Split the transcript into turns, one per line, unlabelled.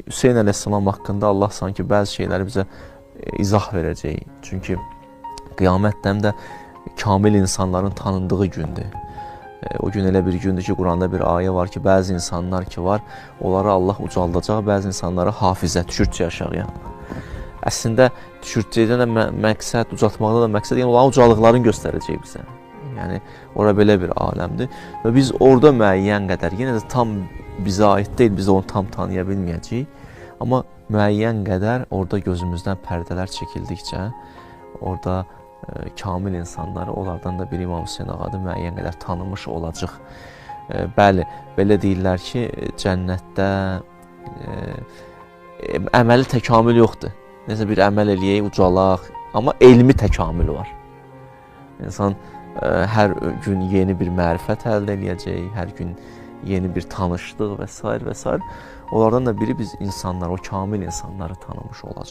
Hüseyn əleyhissalam haqqında Allah sanki bəzi şeyləri bizə izah verəcək. Çünki qiyamət həm də kamil insanların tanındığı gündür. O gün elə bir gündür ki, Quranda bir ayə var ki, bəzi insanlar ki var, onları Allah ucaldacaq, bəzi insanlara hafizə, düşürtçə yaşayan. Əslində, düşürtçədən də məqsəd, ucaltmaqda da məqsəd, yəni onların ucalıqlarını göstərəcək bizə. Yəni, ora belə bir aləmdir və biz orada müəyyən qədər, yenə də tam bizə aid deyil, biz onu tam tanıya bilməyəcəyik. Amma müəyyən qədər orada gözümüzdən pərdələr çəkildikcə, orada kamil insanları, onlardan da bir İmam Hüseyn ağadır, müəyyən qədər tanımış olacaq. Bəli, belə deyirlər ki, cənnətdə əməli təkamül yoxdur. Nəsə bir əməl eləyək, ucalaq, amma elmi təkamül var. İnsan hər gün yeni bir mərifət əldə edəcək, hər gün yeni bir tanışlıq və s. və s. Onlardan da biri biz insanlar, o kamil insanları tanımış olacaq.